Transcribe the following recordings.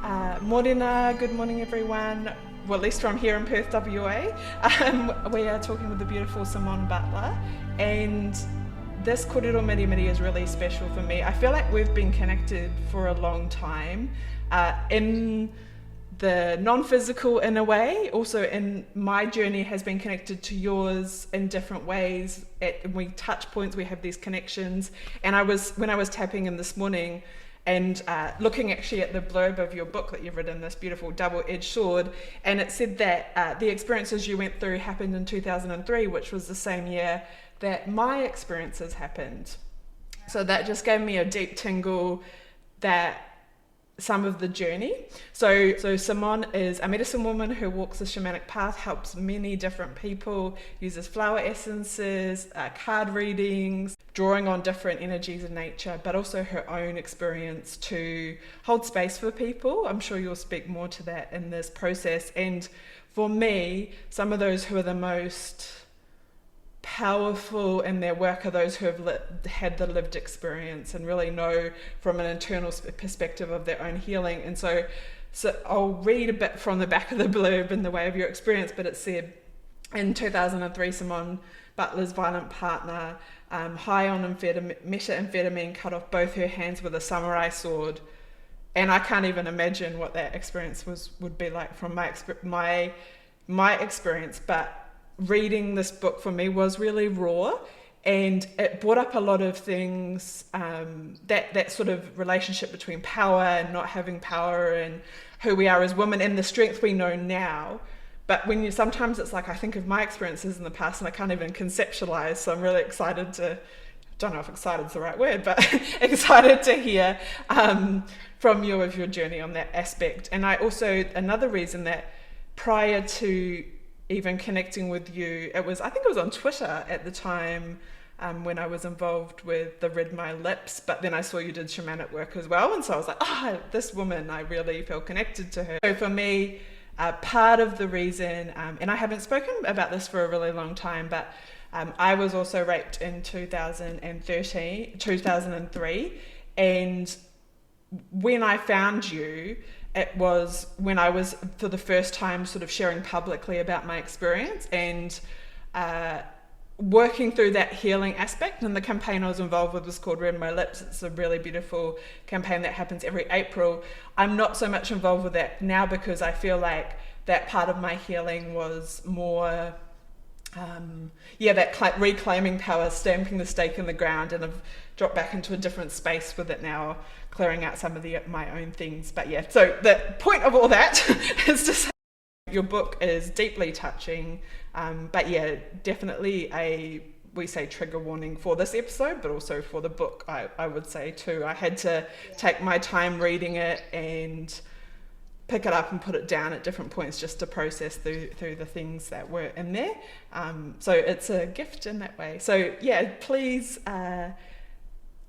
Morena, good morning everyone. Well, at least from here in Perth, WA. We are talking with the beautiful Simonne Butler, and this Kōrero MiriMiri is really special for me. I feel like we've been connected for a long time in the non-physical in a way, also in my journey has been connected to yours in different ways. We touch points, we have these connections, and when I was tapping in this morning and looking actually at the blurb of your book that you've written, this beautiful double-edged sword, and it said that the experiences you went through happened in 2003, which was the same year that my experiences happened. So that just gave me a deep tingle that some of the journey. So Simonne is a medicine woman who walks the shamanic path, helps many different people, uses flower essences, card readings, drawing on different energies of nature, but also her own experience to hold space for people. I'm sure you'll speak more to that in this process. And for me, some of those who are the most powerful in their work are those who have had the lived experience and really know from an internal perspective of their own healing. And so I'll read a bit from the back of the blurb in the way of your experience, but it said, in 2003, Simonne Butler's violent partner, high on methamphetamine, cut off both her hands with a samurai sword. And I can't even imagine what that experience would be like from my experience, but reading this book for me was really raw, and it brought up a lot of things, that sort of relationship between power and not having power, and who we are as women and the strength we know now. But sometimes it's like I think of my experiences in the past and I can't even conceptualize, so I'm really excited to, don't know if excited is the right word, but excited to hear from you of your journey on that aspect. And another reason that prior to even connecting with you, I think it was on Twitter at the time, when I was involved with the Read My Lips, but then I saw you did shamanic work as well, and so I was like, this woman, I really feel connected to her. So for me, part of the reason, and I haven't spoken about this for a really long time, but I was also raped in 2003, and when I found you, it was when I was for the first time sort of sharing publicly about my experience and working through that healing aspect. And the campaign I was involved with was called Read My Lips. It's a really beautiful campaign that happens every April. I'm not so much involved with that now because I feel like that part of my healing was more that reclaiming power, stamping the stake in the ground, and I've dropped back into a different space with it now, clearing out some of my own things. But yeah, so the point of all that is to say your book is deeply touching, but yeah, definitely we say trigger warning for this episode, but also for the book, I would say too. I had to take my time reading it and pick it up and put it down at different points just to process through the things that were in there. So it's a gift in that way. So yeah, please,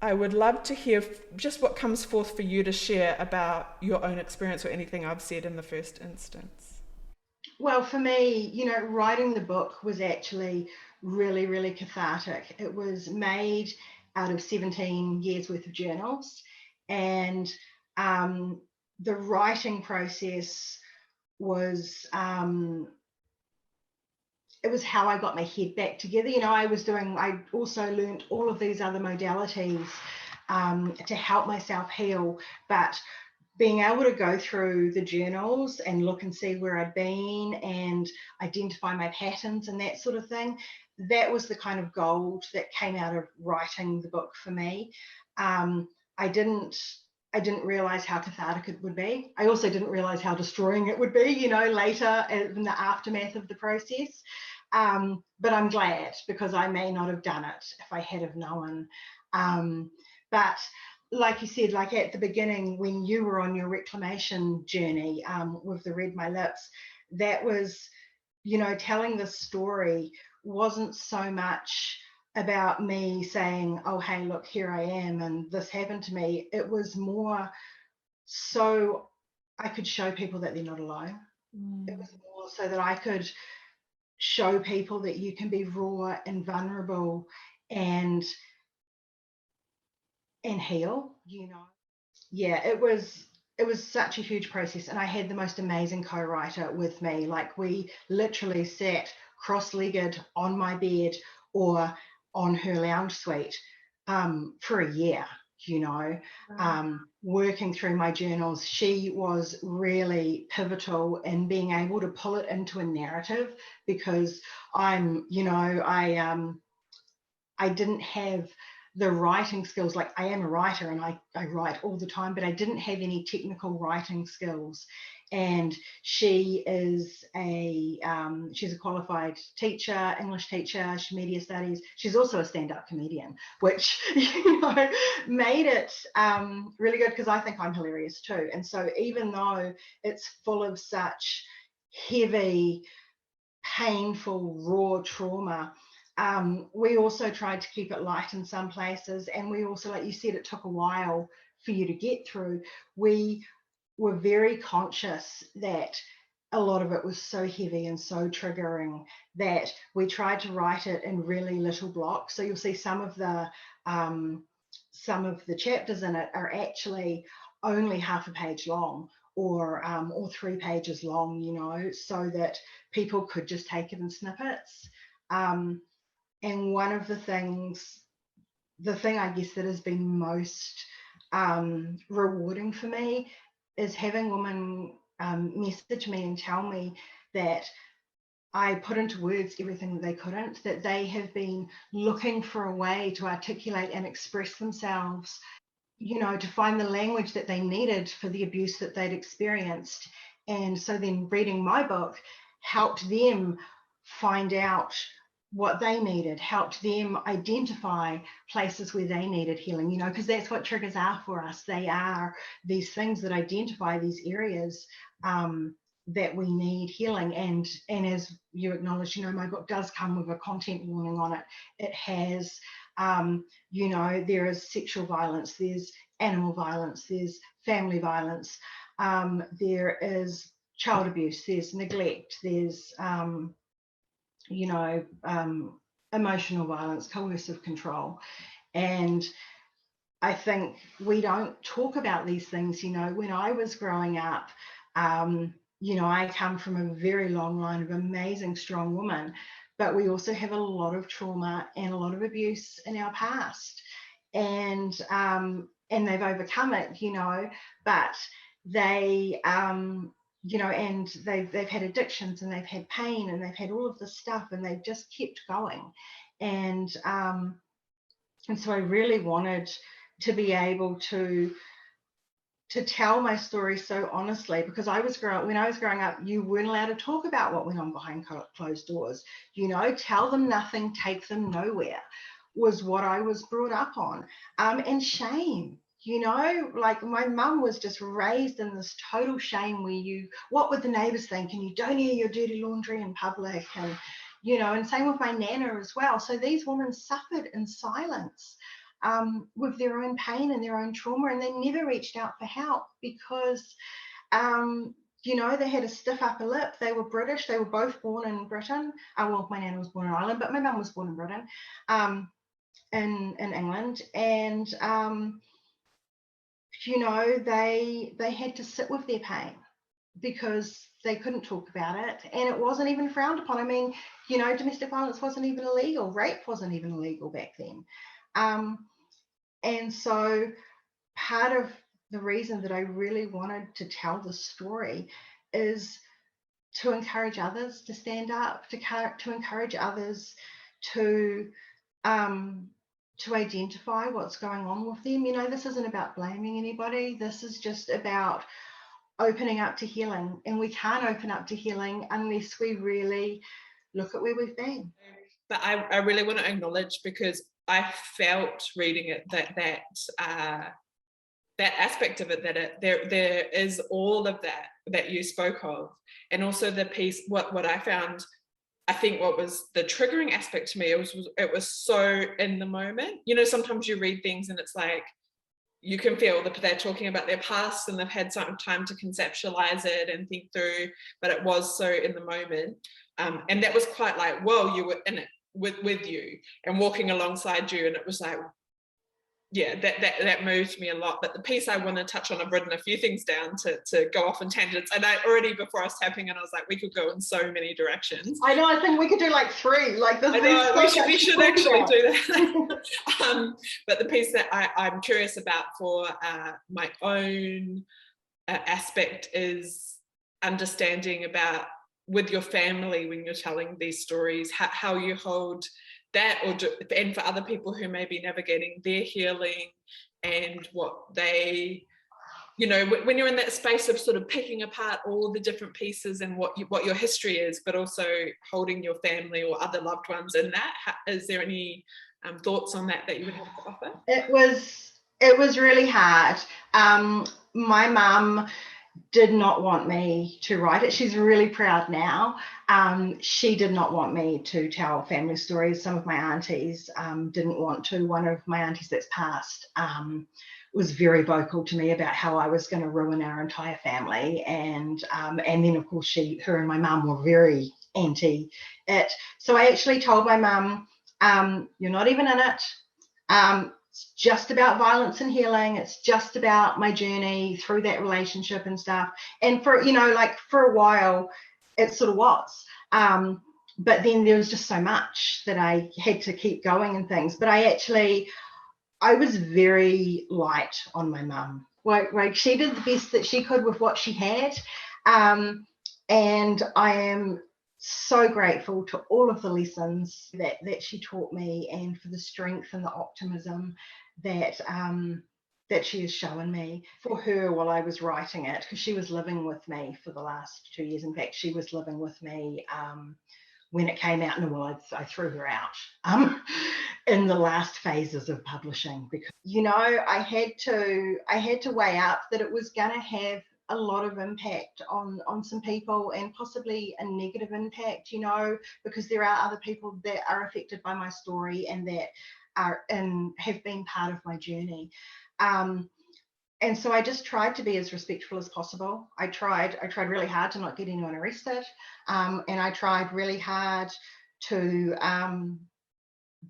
I would love to hear just what comes forth for you to share about your own experience or anything I've said in the first instance. Well, for me, writing the book was actually really, really cathartic. It was made out of 17 years worth of journals, and the writing process was it was how I got my head back together. I also learned all of these other modalities to help myself heal, but being able to go through the journals and look and see where I'd been and identify my patterns and that sort of thing, that was the kind of gold that came out of writing the book for me. I didn't realize how cathartic it would be. I also didn't realize how destroying it would be, later in the aftermath of the process. But I'm glad, because I may not have done it if I had have known. But like you said, like at the beginning, when you were on your reclamation journey with the Read My Lips, that was, telling this story wasn't so much about me saying, oh, hey, look, here I am and this happened to me. It was more so I could show people that they're not alone. It was more so that I could show people that you can be raw and vulnerable and heal, Yeah, it was it was such a huge process, and I had the most amazing co-writer with me. Like, we literally sat cross-legged on my bed or on her lounge suite for a year, you know, working through my journals. She was really pivotal in being able to pull it into a narrative, because I'm, you know, I didn't have the writing skills. Like, I am a writer and I write all the time, but I didn't have any technical writing skills. And she is she's a qualified teacher, English teacher, media studies. She's also a stand-up comedian, which, you know, made it really good, because I think I'm hilarious too. And so even though it's full of such heavy, painful, raw trauma, we also tried to keep it light in some places. And we also, like you said, it took a while for you to get through. We were very conscious that a lot of it was so heavy and so triggering that we tried to write it in really little blocks. So you'll see some of the chapters in it are actually only half a page long, or 3 pages long, you know, so that people could just take it in snippets. And one of the thing I guess that has been most rewarding for me is having women message me and tell me that I put into words everything that they couldn't, that they have been looking for a way to articulate and express themselves, you know, to find the language that they needed for the abuse that they'd experienced. And so then reading my book helped them find out what they needed, helped them identify places where they needed healing, you know, because that's what triggers are for us. They are these things that identify these areas that we need healing. And as you acknowledge, you know, my book does come with a content warning on it. It has, you know, there is sexual violence, there's animal violence, there's family violence, there is child abuse, there's neglect, there's you know, emotional violence, coercive control. And I think we don't talk about these things. You know, when I was growing up, you know, I come from a very long line of amazing, strong women, but we also have a lot of trauma and a lot of abuse in our past. And they've overcome it, you know, but they you know, and they've had addictions, and they've had pain, and they've had all of this stuff, and they've just kept going. And so I really wanted to be able to tell my story so honestly, because when I was growing up, you weren't allowed to talk about what went on behind closed doors. You know, tell them nothing, take them nowhere, was what I was brought up on. And shame. You know, like, my mum was just raised in this total shame where what would the neighbours think? And you don't air your dirty laundry in public. And, you know, and same with my nana as well. So these women suffered in silence with their own pain and their own trauma. And they never reached out for help because, you know, they had a stiff upper lip. They were British. They were both born in Britain. Well, my nana was born in Ireland, but my mum was born in Britain, in England. And, you know, they had to sit with their pain because they couldn't talk about it, and it wasn't even frowned upon. I mean, you know, domestic violence wasn't even illegal, rape wasn't even illegal back then. And so part of the reason that I really wanted to tell this story is to encourage others to stand up, to encourage others to identify what's going on with them. You know, this isn't about blaming anybody. This is just about opening up to healing. And we can't open up to healing unless we really look at where we've been. But I really want to acknowledge, because I felt reading it that aspect of it, that there is all of that you spoke of. And also the piece, what I found, I think what was the triggering aspect to me, it was so in the moment. You know, sometimes you read things and it's like, you can feel that they're talking about their past and they've had some time to conceptualize it and think through, but it was so in the moment. And that was quite like, whoa, you were in it with you and walking alongside you. And it was like, yeah, that moved me a lot. But the piece I want to touch on, I've written a few things down to go off on tangents. And I already, before I was tapping in, I was like, we could go in so many directions. I know, I think we could do like 3. Like this. I know, we should actually do that. But the piece that I'm curious about for my own aspect is understanding about with your family when you're telling these stories, how you hold that, and for other people who may be navigating their healing and what they, you know, when you're in that space of sort of picking apart all the different pieces and what your history is, but also holding your family or other loved ones in that. Is there any thoughts on that you would have to offer? It was really hard. My mum did not want me to write it. She's really proud now. She did not want me to tell family stories. Some of my aunties didn't want to. One of my aunties that's passed was very vocal to me about how I was going to ruin our entire family. And then, of course, her and my mum were very anti it. So I actually told my mum, you're not even in it. It's just about violence and healing. It's just about my journey through that relationship and stuff. And for, you know, like for a while, it sort of was. But then there was just so much that I had to keep going and things. But I was very light on my mum. Like she did the best that she could with what she had. And I am so grateful to all of the lessons that she taught me, and for the strength and the optimism that she has shown me. For her, while I was writing it, because she was living with me for the last 2 years. In fact, she was living with me when it came out. Well, I threw her out in the last phases of publishing, because, you know, I had to weigh up that it was going to have a lot of impact on some people, and possibly a negative impact, you know, because there are other people that are affected by my story and that have been part of my journey. And so I just tried to be as respectful as possible. I tried really hard to not get anyone arrested. And I tried really hard to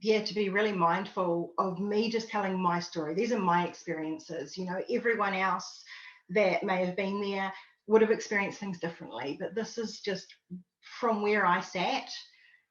be really mindful of me just telling my story. These are my experiences. You know, everyone else that may have been there would have experienced things differently, but this is just from where I sat,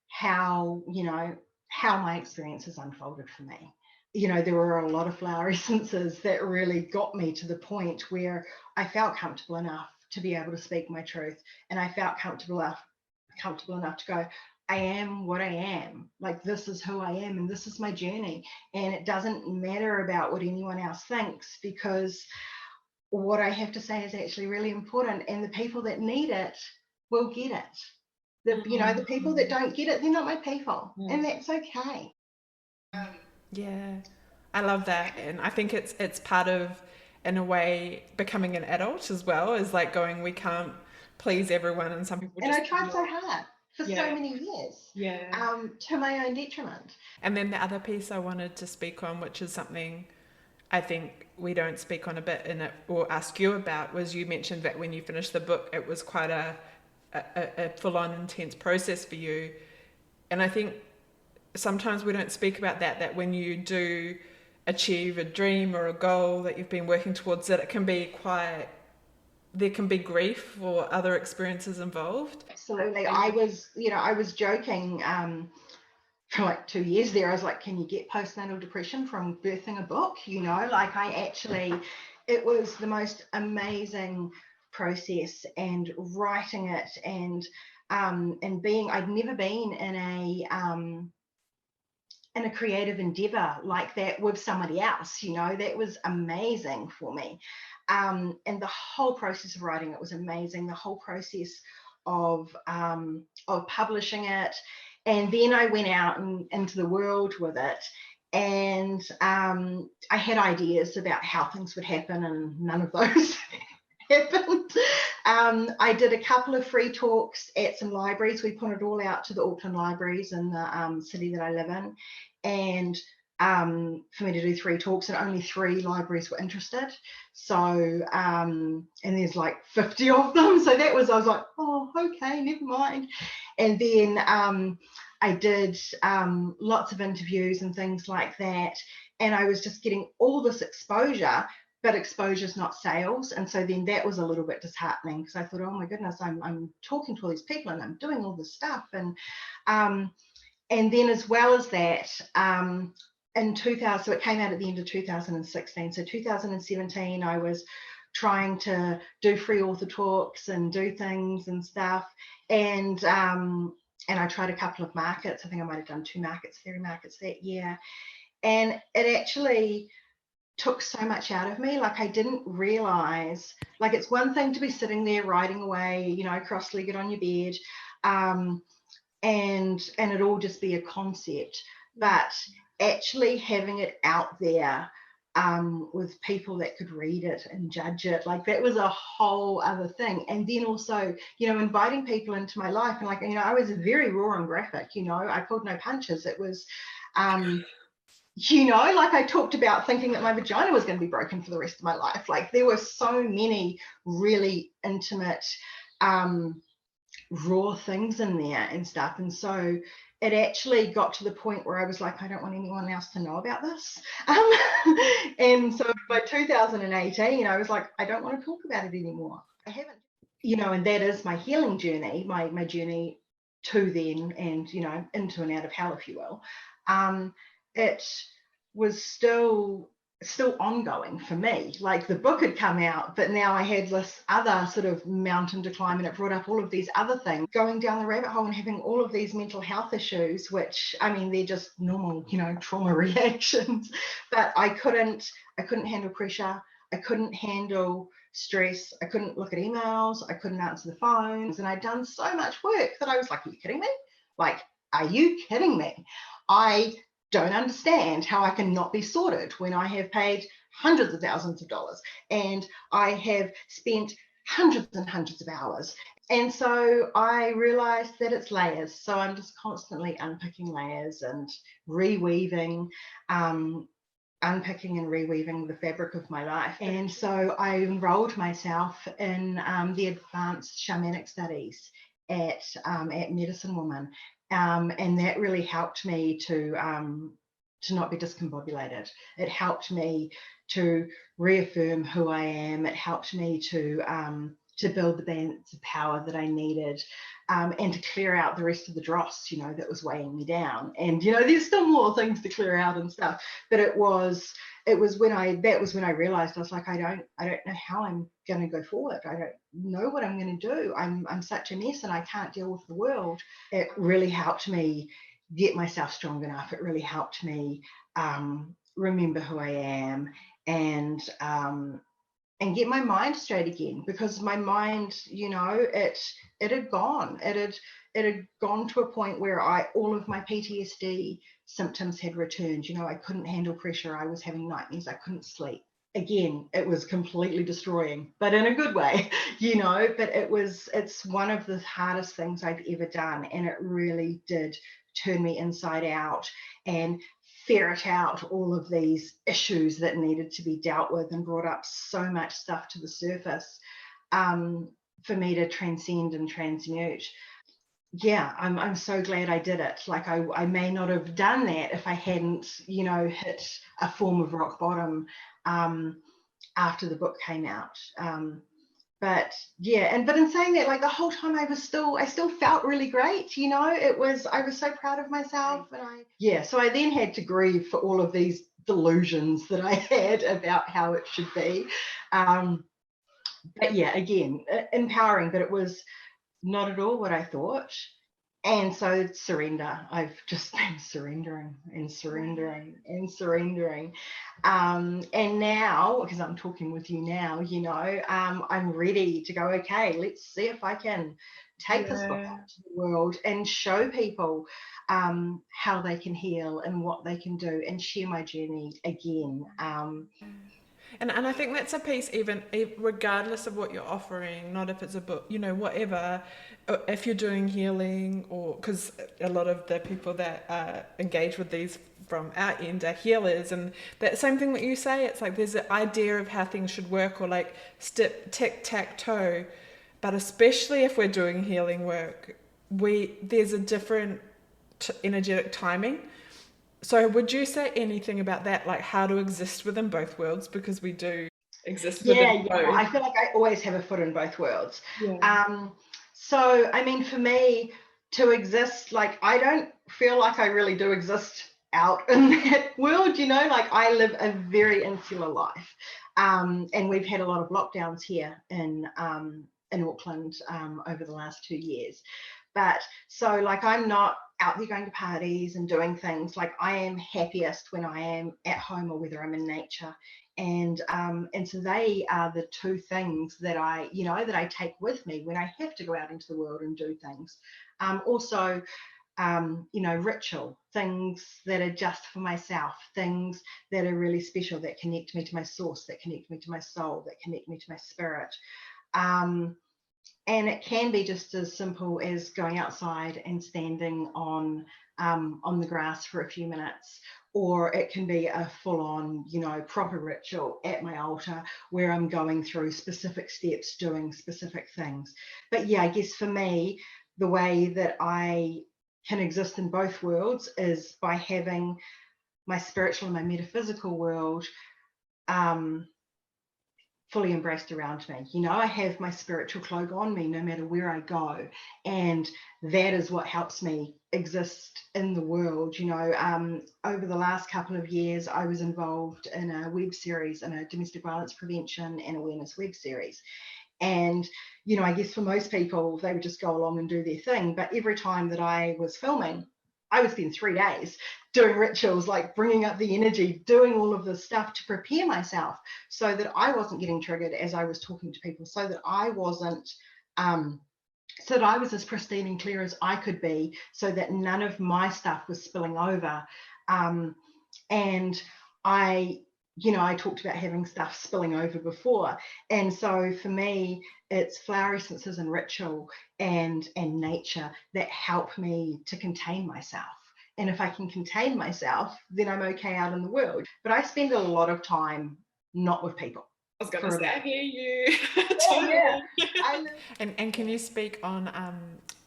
how my experiences unfolded for me. You know, there were a lot of flower essences that really got me to the point where I felt comfortable enough to be able to speak my truth, and I felt comfortable enough to go, I am what I am. Like, this is who I am, and this is my journey, and it doesn't matter about what anyone else thinks, because what I have to say is actually really important, and the people that need it will get it. The people that don't get it, they're not my people, and that's okay. Yeah, I love that, and I think it's part of, in a way, becoming an adult as well, is like going, we can't please everyone, and some people. And I tried so hard for so many years, to my own detriment. And then the other piece I wanted to speak on, which is something I think we don't speak on a bit in it or ask you about, was you mentioned that when you finished the book, it was quite a full-on intense process for you. And I think sometimes we don't speak about that when you do achieve a dream or a goal that you've been working towards, that it can be there can be grief or other experiences involved. Absolutely. I was joking for like 2 years there. I was like, can you get postnatal depression from birthing a book? You know, like it was the most amazing process, and writing it and I'd never been in a creative endeavor like that with somebody else, you know. That was amazing for me. And the whole process of writing it was amazing. The whole process of publishing it. And then I went out into the world with it, and I had ideas about how things would happen, and none of those happened. I did a couple of free talks at some libraries. We put it all out to the Auckland libraries in the city that I live in, and for me to do 3 talks, and only 3 libraries were interested. So and there's like 50 of them, so I was like, oh, okay, never mind. And then I did lots of interviews and things like that, and I was just getting all this exposure, but exposure's not sales. And so then that was a little bit disheartening, because I thought, oh my goodness, I'm talking to all these people and I'm doing all this stuff. And then as well as that, in 2000, so it came out at the end of 2016. So 2017, I was trying to do free author talks and do things and stuff. And I tried a couple of markets. I think I might have done 2 markets, theory markets that year. And it actually took so much out of me. Like, I didn't realize, like, it's one thing to be sitting there writing away, you know, cross-legged on your bed, and it all just be a concept, but actually having it out there with people that could read it and judge it, like, that was a whole other thing. And then also, you know, inviting people into my life, and, like, you know, I was very raw and graphic, you know, I pulled no punches. It was you know, like, I talked about thinking that my vagina was going to be broken for the rest of my life. Like, there were so many really intimate raw things in there and stuff. And so it actually got to the point where I was like, I don't want anyone else to know about this. And so by 2018, I was like, I don't want to talk about it anymore. I haven't, you know, and that is my healing journey, my journey to then, and, you know, into and out of hell, if you will. It was still ongoing for me. Like, the book had come out, but now I had this other sort of mountain to climb, and it brought up all of these other things, going down the rabbit hole and having all of these mental health issues, which, I mean, they're just normal, you know, trauma reactions. But I couldn't handle pressure. I couldn't handle stress. I couldn't look at emails. I couldn't answer the phones. And I'd done so much work that I was like, are you kidding me? Like, are you kidding me? I don't understand how I can not be sorted when I have paid hundreds of thousands of dollars and I have spent hundreds and hundreds of hours. And so I realized that it's layers. So I'm just constantly unpicking layers and reweaving, unpicking and reweaving the fabric of my life. And so I enrolled myself in the Advanced Shamanic Studies at Medicine Woman. And that really helped me to not be discombobulated. It helped me to reaffirm who I am. It helped me to build the balance of power that I needed, and to clear out the rest of the dross, you know, that was weighing me down. And, you know, there's still more things to clear out and stuff. But that was when I realized, I was like, I don't know how I'm going to go forward. I don't know what I'm going to do. I'm such a mess and I can't deal with the world. It really helped me get myself strong enough. It really helped me remember who I am, and get my mind straight again, because my mind, you know, it had gone. It had gone to a point where all of my PTSD symptoms had returned. You know, I couldn't handle pressure. I was having nightmares. I couldn't sleep. Again, it was completely destroying, but in a good way, you know. But it's one of the hardest things I've ever done, and it really did turn me inside out and ferret out all of these issues that needed to be dealt with, and brought up so much stuff to the surface for me to transcend and transmute. Yeah, I'm so glad I did it. Like, I may not have done that if I hadn't, you know, hit a form of rock bottom after the book came out. But yeah, but in saying that, like, the whole time I still felt really great, you know. I was so proud of myself. And so I then had to grieve for all of these delusions that I had about how it should be. But yeah, again, empowering, but it was not at all what I thought. And so surrender. I've just been surrendering and surrendering and surrendering. And now, because I'm talking with you now, you know, I'm ready to go, okay, let's see if I can take this book out to the world and show people how they can heal and what they can do, and share my journey again. And I think that's a piece, even regardless of what you're offering, not if it's a book, you know, whatever, if you're doing healing, or because a lot of the people that engage with these from our end are healers, and that same thing that you say, it's like there's an idea of how things should work, or like tic-tac-toe, but especially if we're doing healing work, there's a different energetic timing. So would you say anything about that, like how to exist within both worlds? Because we do exist within Yeah, both. I feel like I always have a foot in both worlds. Yeah. So, I mean, for me to exist, like, I don't feel like I really do exist out in that world, like I live a very insular life. And we've had a lot of lockdowns here in Auckland over the last 2 years. But so, like, I'm not out there going to parties and doing things. Like, I am happiest when I am at home or whether I'm in nature. And so they are the two things that I take with me when I have to go out into the world and do things. Also, ritual things that are just for myself, things that are really special, that connect me to my source, that connect me to my soul, that connect me to my spirit. And it can be just as simple as going outside and standing on the grass for a few minutes, or it can be a full-on, proper ritual at my altar where I'm going through specific steps, doing specific things. But yeah, I guess for me, the way that I can exist in both worlds is by having my spiritual and my metaphysical world fully embraced around me. I have my spiritual cloak on me no matter where I go, and that is what helps me exist in the world. Over the last couple of years, I was involved in a web series, in a domestic violence prevention and awareness web series. And, I guess for most people, they would just go along and do their thing. But every time that I was filming, I would spend 3 days doing rituals, like bringing up the energy, doing all of this stuff to prepare myself so that I wasn't getting triggered as I was talking to people, so that I wasn't, so that I was as pristine and clear as I could be, so that none of my stuff was spilling over. And I talked about having stuff spilling over before. And so for me, it's flower essences and ritual and nature that help me to contain myself. And if I can contain myself, then I'm okay out in the world. But I spend a lot of time not with people. I was going to say, I hear you. Totally. Yeah. And can you speak on,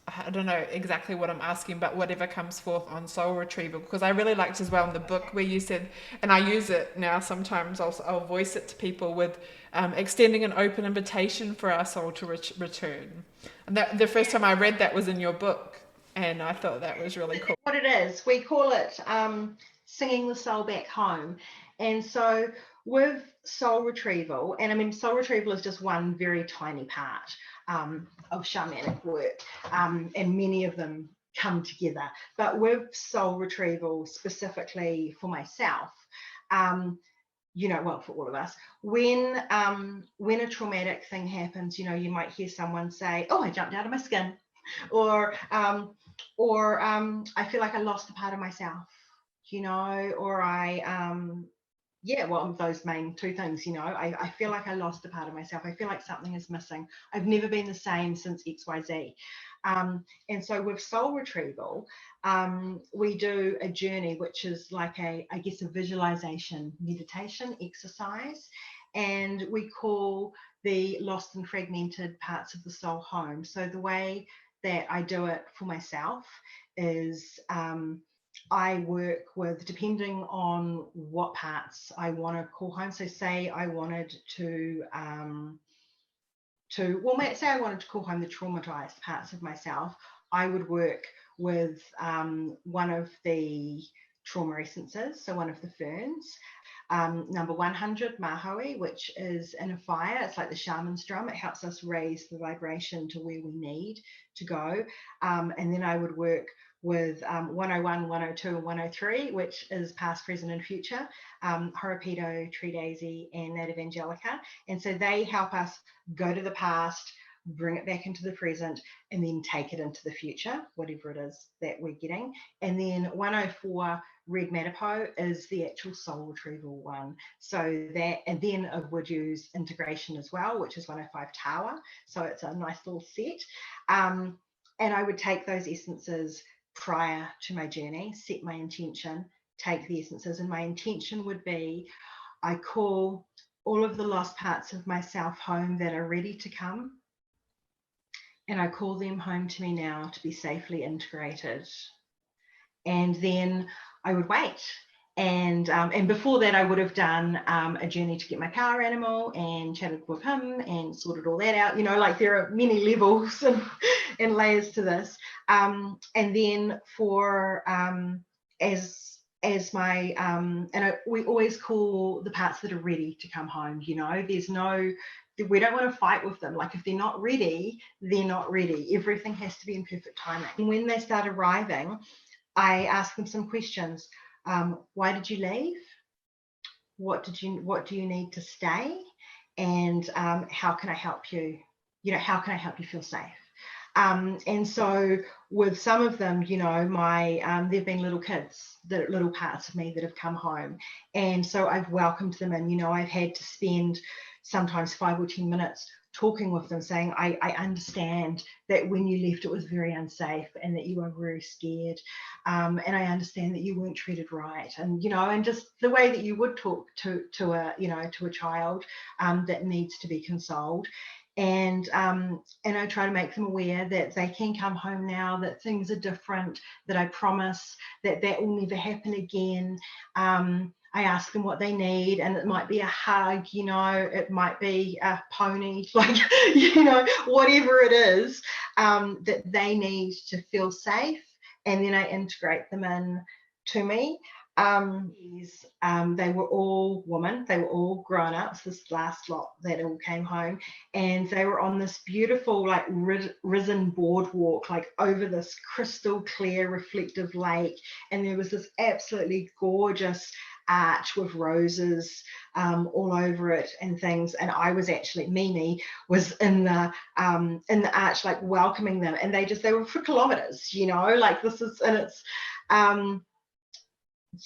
I don't know exactly what I'm asking, but whatever comes forth on soul retrieval? Because I really liked as well in the book where you said, and I use it now sometimes, I'll voice it to people with extending an open invitation for our soul to return. And the first time I read that was in your book, and I thought that was really cool. What it is, we call it singing the soul back home. And so with soul retrieval, and I mean, soul retrieval is just one very tiny part of shamanic work, and many of them come together. But with soul retrieval, specifically for myself, well, for all of us, when a traumatic thing happens, you might hear someone say, "Oh, I jumped out of my skin," or I feel like I lost a part of myself, or those main two things. I feel like I lost a part of myself. I feel like something is missing. I've never been the same since XYZ. And so with soul retrieval, we do a journey, which is like a visualization meditation exercise. And we call the lost and fragmented parts of the soul home. So the way that I do it for myself is I work with, depending on what parts I want to call home. So say I wanted say I wanted to call home the traumatized parts of myself, I would work with one of the trauma essences, so one of the ferns, number 100 Mahoe, which is in a fire. It's like the shaman's drum. It helps us raise the vibration to where we need to go. And then I would work with 101, 102, and 103, which is past, present, and future, Horapedo, Tree Daisy, and Native Angelica. And so they help us go to the past, bring it back into the present, and then take it into the future, whatever it is that we're getting. And then 104 Red Matapo is the actual soul retrieval one. So that, and then I would use integration as well, which is 105 Tawa. So it's a nice little set. And I would take those essences prior to my journey, set my intention, take the essences, and my intention would be, I call all of the lost parts of myself home that are ready to come, and I call them home to me now to be safely integrated. And then I would wait. And before that, I would have done a journey to get my power animal and chatted with him and sorted all that out. Like there are many levels and layers to this. And then for as my we always call the parts that are ready to come home. We don't want to fight with them. Like if they're not ready, they're not ready. Everything has to be in perfect timing. And when they start arriving, I ask them some questions. Why did you leave? What do you need to stay? And how can I help you? How can I help you feel safe? And so with some of them, there've been little kids, little parts of me that have come home. And so I've welcomed them in. I've had to spend sometimes 5 or 10 minutes talking with them, saying, I understand that when you left it was very unsafe and that you were very scared, and I understand that you weren't treated right, and and just the way that you would talk to a child that needs to be consoled. And I try to make them aware that they can come home now, that things are different, that I promise that will never happen again. I ask them what they need, and it might be a hug, it might be a pony, like, whatever it is that they need to feel safe. And then I integrate them in to me. They were all women, they were all grown-ups, this last lot that all came home, and they were on this beautiful, like, risen boardwalk, like over this crystal clear reflective lake, and there was this absolutely gorgeous arch with roses all over it and things, and I was actually, Mimi was in the arch, like, welcoming them, and they were for kilometers, like, this is, and it's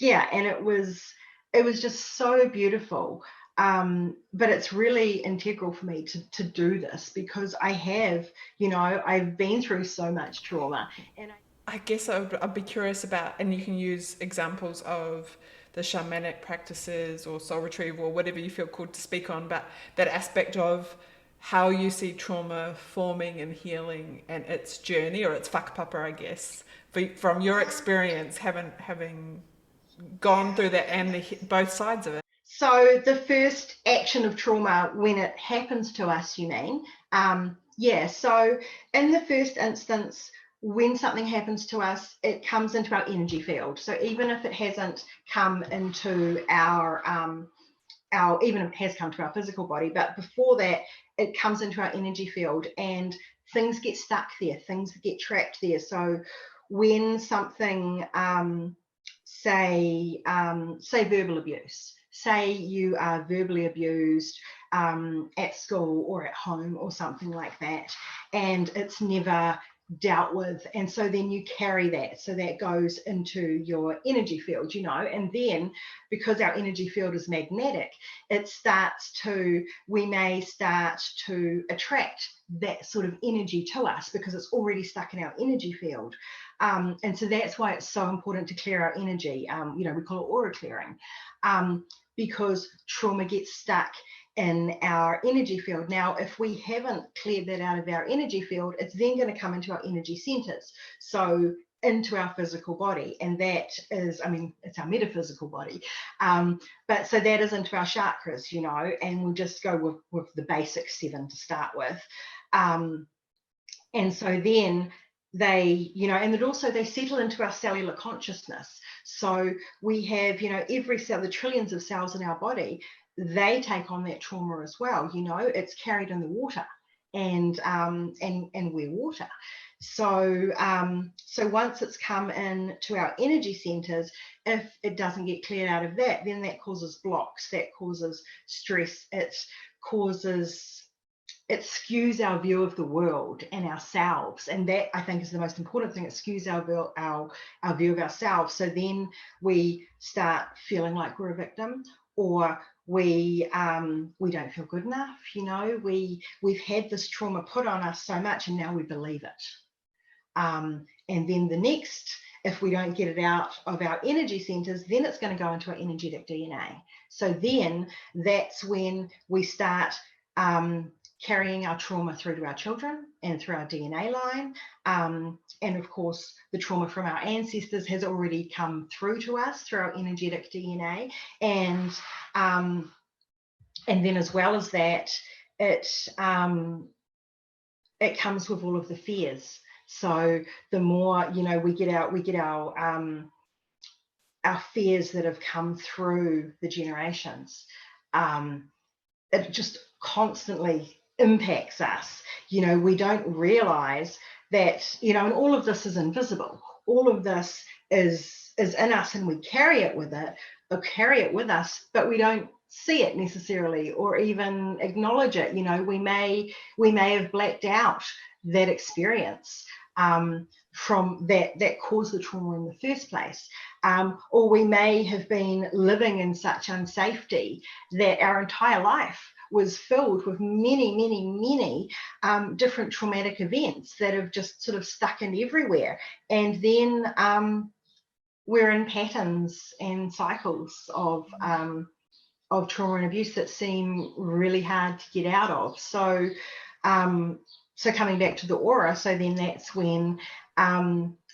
and it was just so beautiful. But it's really integral for me to do this, because I have, I've been through so much trauma. And I guess I'd be curious about, and you can use examples of the shamanic practices or soul retrieval or whatever you feel called to speak on, but that aspect of how you see trauma forming and healing and its journey, or its whakapapa, I guess, from your experience, having gone through that and both sides of it. So the first action of trauma, when it happens to us, you mean? So in the first instance, when something happens to us, it comes into our energy field. So even if it hasn't come into our even if it has come to our physical body, but before that, it comes into our energy field, and things get stuck there, things get trapped there. So when something, say verbal abuse, say you are verbally abused at school or at home or something like that, and it's never dealt with, and so then you carry that, so that goes into your energy field, and then because our energy field is magnetic, we may start to attract that sort of energy to us, because it's already stuck in our energy field. And so that's why it's so important to clear our energy. We call it aura clearing, because trauma gets stuck in our energy field. Now, if we haven't cleared that out of our energy field, it's then going to come into our energy centers, so into our physical body, and that is, it's our metaphysical body, but so that is into our chakras, and we'll just go with the basic 7 to start with, and so then they, and that also they settle into our cellular consciousness. So we have, every cell, the trillions of cells in our body, they take on that trauma as well. It's carried in the water, and we're water. So once it's come in to our energy centers, if it doesn't get cleared out of that, then that causes blocks, that causes stress, it skews our view of the world and ourselves, and that, I think, is the most important thing. It skews our view of ourselves. So then we start feeling like we're a victim, or we don't feel good enough. We've had this trauma put on us so much, and now we believe it. And then the next, if we don't get it out of our energy centers, then it's going to go into our energetic DNA. So then that's when we start carrying our trauma through to our children and through our DNA line. And of course, the trauma from our ancestors has already come through to us through our energetic DNA. And then as well as that, it comes with all of the fears. So the more, we get our fears that have come through the generations, it just constantly impacts us. We don't realize that, and all of this is invisible. All of this is in us, and we carry it with us, but we don't see it necessarily or even acknowledge it. We may have blacked out that experience from that caused the trauma in the first place, or we may have been living in such unsafety that our entire life was filled with many different traumatic events that have just sort of stuck in everywhere. And then we're in patterns and cycles of trauma and abuse that seem really hard to get out of. So coming back to the aura, so then that's when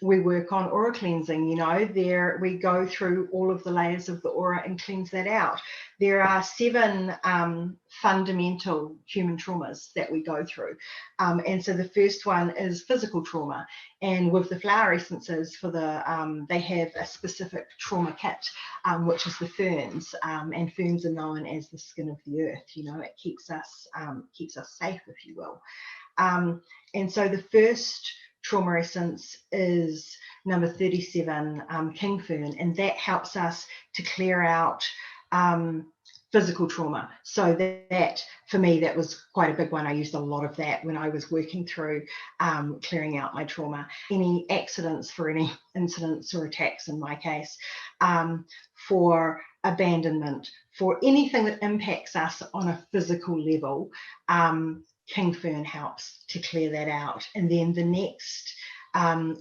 we work on aura cleansing. There we go through all of the layers of the aura and cleanse that out. There are 7 fundamental human traumas that we go through. And so the first one is physical trauma. And with the flower essences they have a specific trauma kit, which is the ferns. And ferns are known as the skin of the earth. It keeps us safe, if you will. And so the first trauma essence is number 37, king fern, and that helps us to clear out physical trauma. So that for me, that was quite a big one. I used a lot of that when I was working through clearing out my trauma. Any accidents, for any incidents or attacks in my case, for abandonment, for anything that impacts us on a physical level, king fern helps to clear that out. And then the next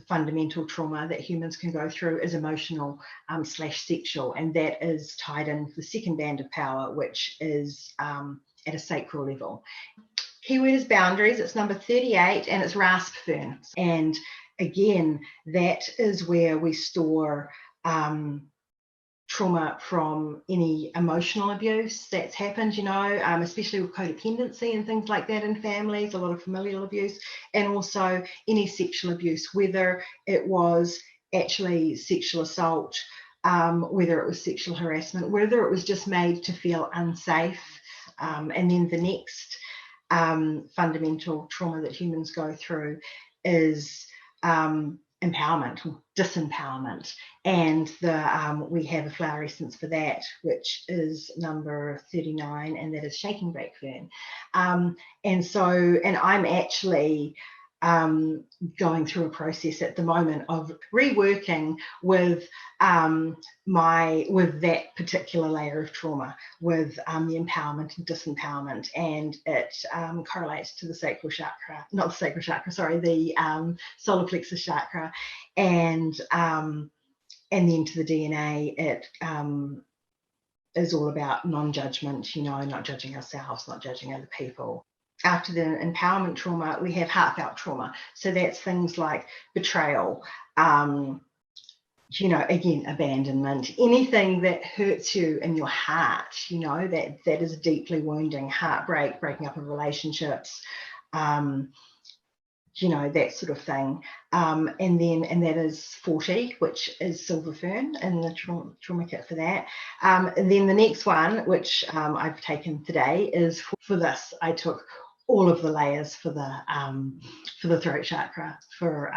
fundamental trauma that humans can go through is emotional / sexual, and that is tied in with the second band of power, which is at a sacral level. Keyword is boundaries. It's number 38, and it's rasp fern. And again, that is where we store trauma from any emotional abuse that's happened, especially with codependency and things like that in families, a lot of familial abuse, and also any sexual abuse, whether it was actually sexual assault, whether it was sexual harassment, whether it was just made to feel unsafe. And then the next fundamental trauma that humans go through is empowerment, disempowerment, and we have a flower essence for that, which is number 39, and that is shaking black fern. And I'm actually going through a process at the moment of reworking with that particular layer of trauma, with the empowerment and disempowerment, and it correlates to the sacral chakra, not the sacral chakra, sorry, the solar plexus chakra, and then to the DNA. It is all about non-judgment, not judging ourselves, not judging other people. After the empowerment trauma, we have heartfelt trauma. So that's things like betrayal, again, abandonment, anything that hurts you in your heart, that is deeply wounding, heartbreak, breaking up of relationships, that sort of thing. And that is 40, which is silver fern, and the trauma kit for that. And then the next one, which I've taken today, is for this. I took all of the layers for the throat chakra, for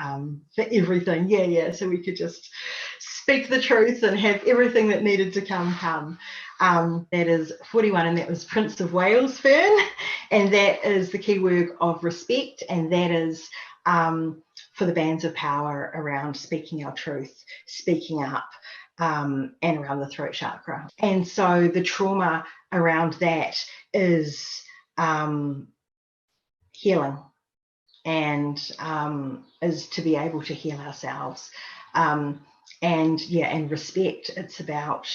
everything. Yeah. So we could just speak the truth and have everything that needed to come. That is 41, and that was Prince of Wales fern, and that is the keyword of respect, and that is for the bands of power around speaking our truth, speaking up, and around the throat chakra. And so the trauma around that is healing, and is to be able to heal ourselves, and respect. It's about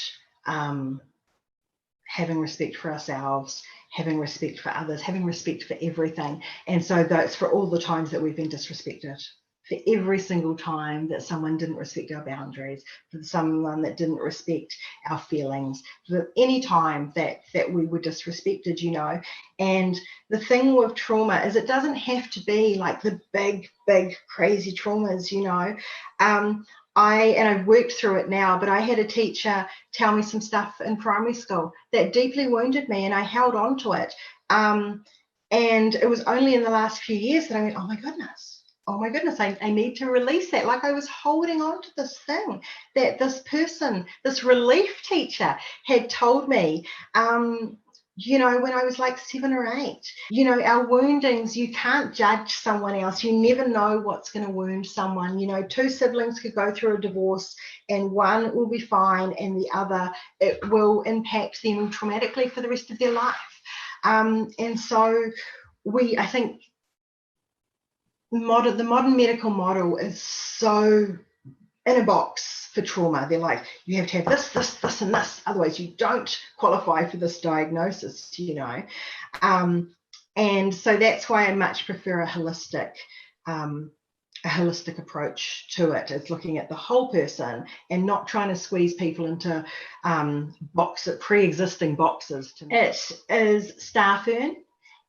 having respect for ourselves, having respect for others, having respect for everything. And so that's for all the times that we've been disrespected, for every single time that someone didn't respect our boundaries, for someone that didn't respect our feelings, for any time that we were disrespected, you know. And the thing with trauma is it doesn't have to be like the big, crazy traumas, you know. I've worked through it now, but I had a teacher tell me some stuff in primary school that deeply wounded me, and I held on to it. And it was only in the last few years that I went, oh my goodness, I need to release that. Like I was holding on to this thing that this person, this relief teacher had told me, you know, when I was like 7 or 8, you know, our woundings, you can't judge someone else. You never know what's going to wound someone. You know, 2 siblings could go through a divorce and one will be fine and the other, it will impact them traumatically for the rest of their life. And so I think the modern medical model is so in a box for trauma. They're like, you have to have this, and this, otherwise you don't qualify for this diagnosis, you know. And so that's why I much prefer a holistic approach to it. It's looking at the whole person and not trying to squeeze people into pre-existing boxes. It is star fern,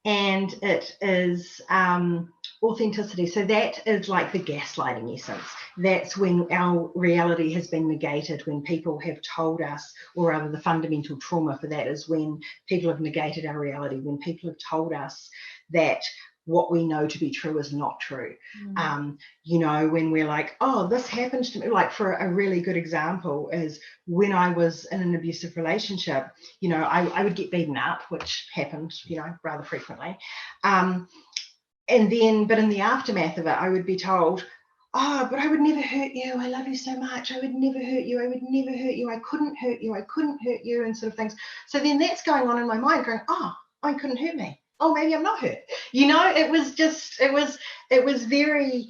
and it is authenticity. So that is like the gaslighting essence. That's when our reality has been negated, when people have told us, or rather the fundamental trauma for that is when people have negated our reality, when people have told us that what we know to be true is not true. You know, when we're like, oh, this happened to me. Like, for a really good example is when I was in an abusive relationship, you know, I would get beaten up, which happened, you know, rather frequently. And then, but in the aftermath of it, I would be told, oh, but I would never hurt you. I love you so much. I would never hurt you. I would never hurt you. I couldn't hurt you. I couldn't hurt you, and sort of things. So then that's going on in my mind going, oh, I couldn't hurt me. Oh, maybe I'm not hurt. You know, it was very,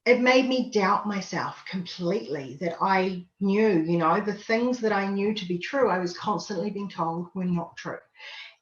it made me doubt myself completely, that I knew, you know, the things that I knew to be true, I was constantly being told were not true.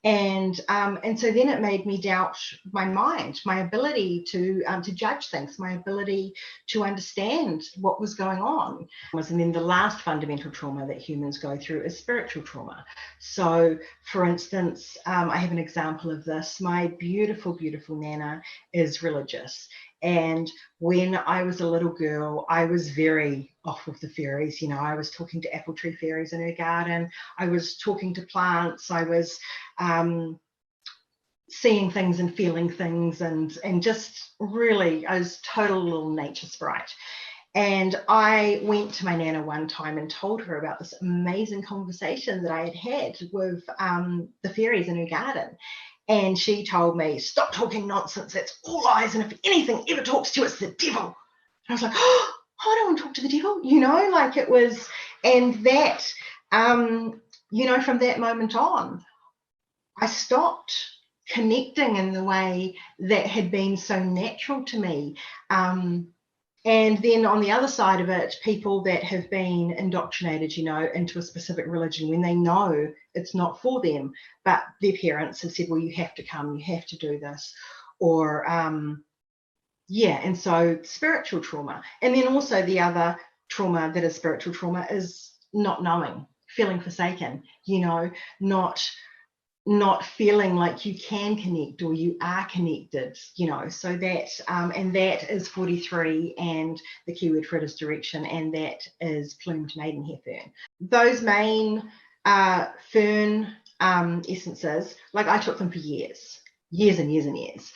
And so then it made me doubt my mind, my ability to judge things, my ability to understand what was going on. And then the last fundamental trauma that humans go through is spiritual trauma. So, for instance, I have an example of this. My beautiful, beautiful Nana is religious. And when I was a little girl, I was very off with the fairies. You know, I was talking to apple tree fairies in her garden. I was talking to plants. I was seeing things and feeling things, and just really, I was total little nature sprite. And I went to my Nana one time and told her about this amazing conversation that I had had with the fairies in her garden. And she told me, stop talking nonsense, that's all lies, and if anything ever talks to you, it's the devil. And I was like, oh, I don't want to talk to the devil, you know, like it was. And that, you know, from that moment on, I stopped connecting in the way that had been so natural to me. And then on the other side of it, people that have been indoctrinated, you know, into a specific religion when they know it's not for them, but their parents have said, well, you have to come, you have to do this. Or, and so spiritual trauma. And then also the other trauma that is spiritual trauma is not knowing, feeling forsaken, you know, not feeling like you can connect or you are connected, you know. So that, and that is 43, and the keyword for it is direction, and that is plumed maidenhair fern. Those main fern essences, like I took them for years and years,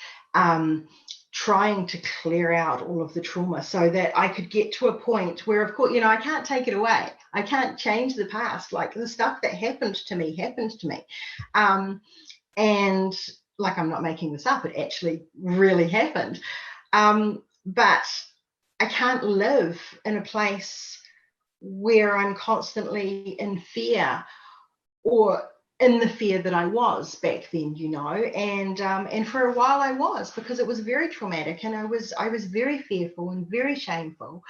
trying to clear out all of the trauma so that I could get to a point where, of course, you know, I can't take it away. I can't change the past. Like, the stuff that happened to me. And like, I'm not making this up. It actually really happened. But I can't live in a place where I'm constantly in fear, or in the fear that I was back then, you know. And for a while I was, because it was very traumatic, and I was very fearful and very shameful.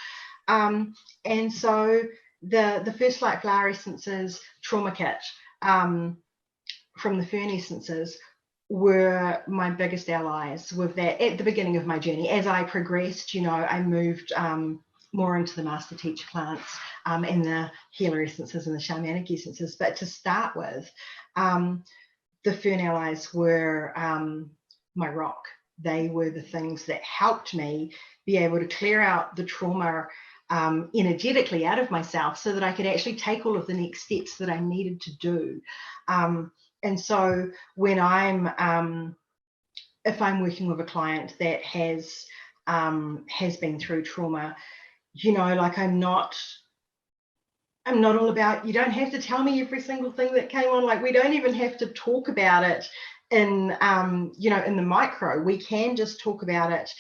And so the First Light Flower Essences trauma kit from the fern essences were my biggest allies with that at the beginning of my journey. As I progressed, I moved more into the master teacher plants and the healer essences and the shamanic essences. But to start with, the fern allies were my rock. They were the things that helped me be able to clear out the trauma energetically out of myself so that I could actually take all of the next steps that I needed to do. And so when if I'm working with a client that has been through trauma, like I'm not all about, you don't have to tell me every single thing that came on. Like, we don't even have to talk about it in in the micro. We can just talk about it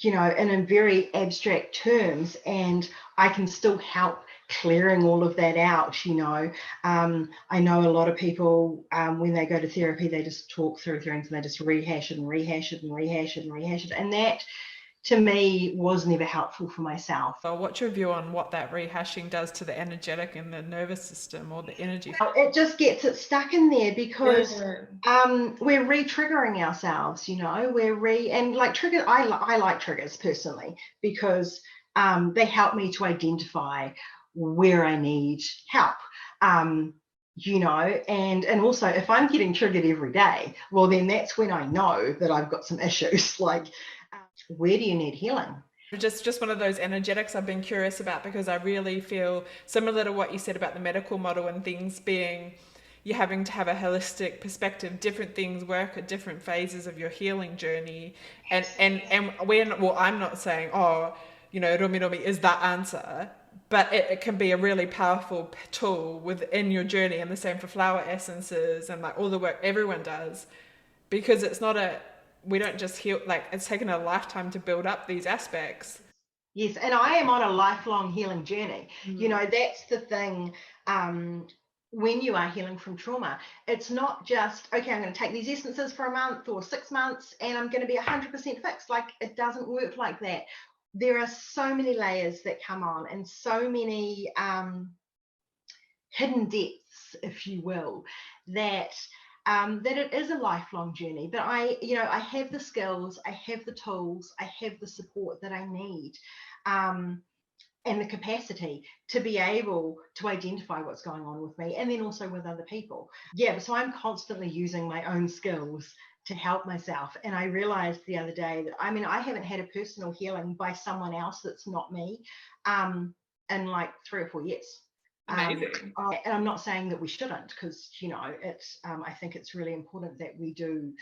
in very abstract terms, and I can still help clearing all of that out. I know a lot of people, when they go to therapy, they just talk through things and they just rehash it and rehash it and rehash it and rehash it, and that to me was never helpful for myself. So what's your view on what that rehashing does to the energetic and the nervous system, or the energy? It just gets it stuck in there because we're re-triggering ourselves, and like triggers. I like triggers personally because they help me to identify where I need help. And also if I'm getting triggered every day, well, then that's when I know that I've got some issues. Like, where do you need healing? Just one of those energetics I've been curious about, because I really feel similar to what you said about the medical model and things being, you're having to have a holistic perspective. Different things work at different phases of your healing journey. And I'm not saying, Rumi Rumi is that answer, but it can be a really powerful tool within your journey, and the same for flower essences and like all the work everyone does, because it's not we don't just heal, like it's taken a lifetime to build up these aspects. Yes, and I am on a lifelong healing journey. That's the thing. When you are healing from trauma, it's not just, okay, I'm going to take these essences for a month or 6 months and I'm going to be 100% fixed. Like, it doesn't work like that. There are so many layers that come on, and so many hidden depths, if you will, that it is a lifelong journey. But I have the skills, I have the tools, I have the support that I need, and the capacity to be able to identify what's going on with me, and then also with other people. Yeah, so I'm constantly using my own skills to help myself. And I realized the other day that, I haven't had a personal healing by someone else that's not me in like 3 or 4 years. Amazing. And I'm not saying that we shouldn't, because it's I think it's really important that we do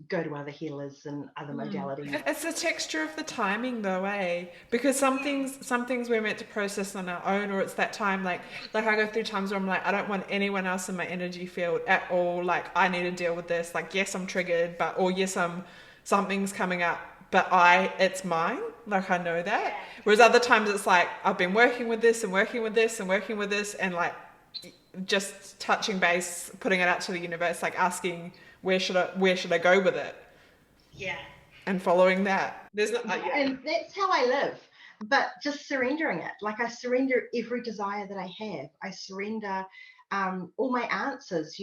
go to other healers and other modalities. It's the texture of the timing though, because some things we're meant to process on our own, or it's that time, like I go through times where I'm like, I don't want anyone else in my energy field at all. Like, I need to deal with this. Like, yes, I'm triggered, or yes, something's coming up, but it's mine. Like, I know that. Whereas other times it's like, I've been working with this and working with this and working with this, and like just touching base, putting it out to the universe, like asking, where should I go with it? Yeah. And following that. There's not, and that's how I live. But just surrendering it. Like, I surrender every desire that I have. I surrender all my answers.